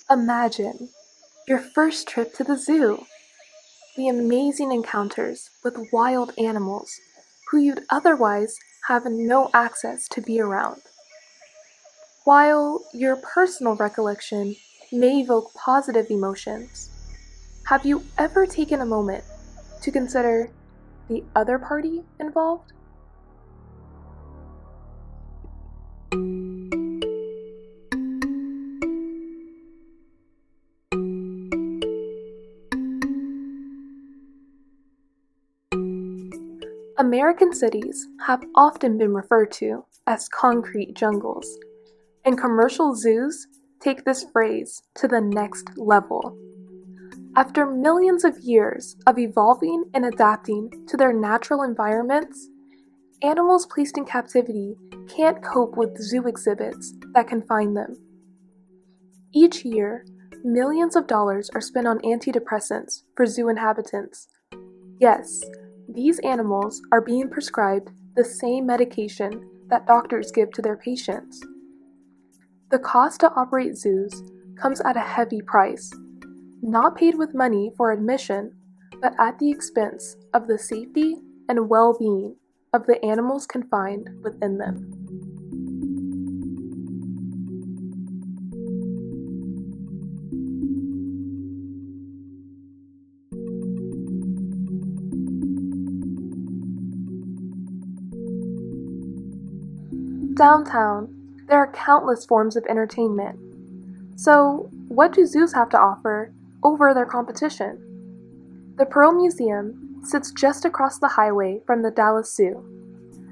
Imagine your first trip to the zoo, the amazing encounters with wild animals who you'd otherwise have no access to be around. While your personal recollection may evoke positive emotions, have you ever taken a moment to consider the other party involved? American cities have often been referred to as concrete jungles, and commercial zoos take this phrase to the next level. After millions of years of evolving and adapting to their natural environments, animals placed in captivity can't cope with zoo exhibits that confine them. Each year, millions of dollars are spent on antidepressants for zoo inhabitants. Yes, these animals are being prescribed the same medication that doctors give to their patients. The cost to operate zoos comes at a heavy price, not paid with money for admission, but at the expense of the safety and well-being of the animals confined within them. Downtown, there are countless forms of entertainment. So, what do zoos have to offer over their competition? The Pearl Museum sits just across the highway from the Dallas Zoo.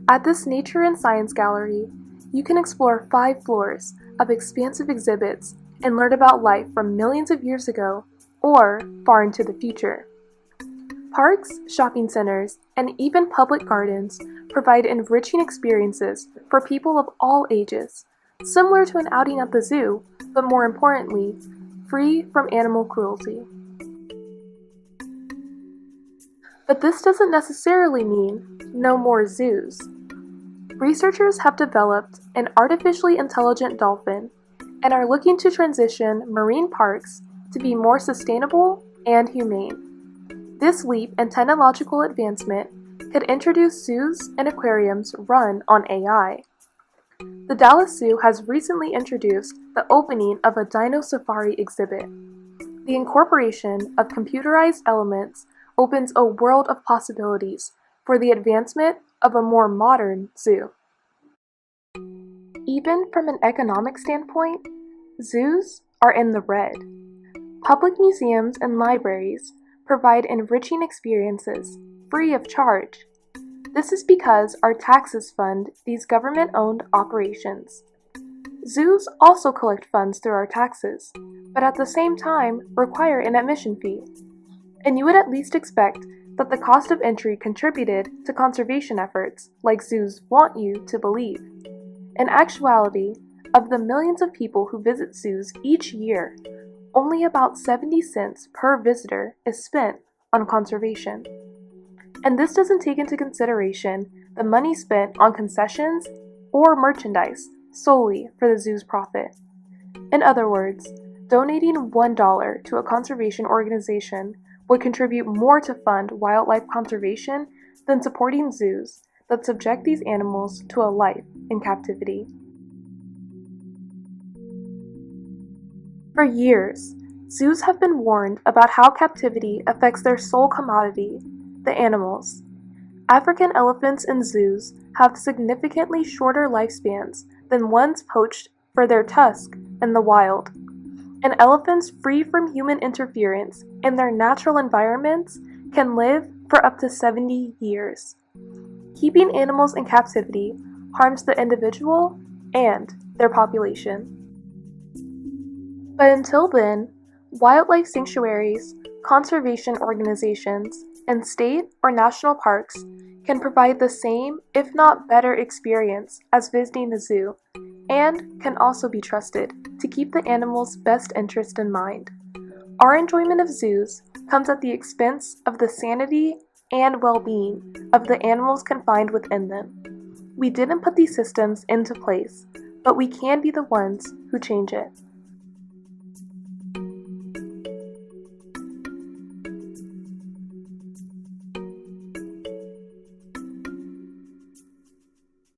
At this Nature and Science Gallery, you can explore 5 floors of expansive exhibits and learn about life from millions of years ago or far into the future. Parks, shopping centers, and even public gardens provide enriching experiences for people of all ages, similar to an outing at the zoo, but more importantly, free from animal cruelty. But this doesn't necessarily mean no more zoos. Researchers have developed an artificially intelligent dolphin and are looking to transition marine parks to be more sustainable and humane. This leap in technological advancement could introduce zoos and aquariums run on AI. The Dallas Zoo has recently introduced the opening of a Dino Safari exhibit. The incorporation of computerized elements opens a world of possibilities for the advancement of a more modern zoo. Even from an economic standpoint, zoos are in the red. Public museums and libraries provide enriching experiences free of charge. This is because our taxes fund these government-owned operations. Zoos also collect funds through our taxes, but at the same time require an admission fee. And you would at least expect that the cost of entry contributed to conservation efforts, like zoos want you to believe. In actuality, of the millions of people who visit zoos each year, only about 70 cents per visitor is spent on conservation. And this doesn't take into consideration the money spent on concessions or merchandise solely for the zoo's profit. In other words, donating $1 to a conservation organization would contribute more to fund wildlife conservation than supporting zoos that subject these animals to a life in captivity. For years, zoos have been warned about how captivity affects their sole commodity, the animals. African elephants in zoos have significantly shorter lifespans than ones poached for their tusk in the wild. And elephants free from human interference in their natural environments can live for up to 70 years. Keeping animals in captivity harms the individual and their population. But until then, wildlife sanctuaries, conservation organizations, and state or national parks can provide the same, if not better, experience as visiting the zoo, and can also be trusted to keep the animal's best interest in mind. Our enjoyment of zoos comes at the expense of the sanity and well-being of the animals confined within them. We didn't put these systems into place, but we can be the ones who change it.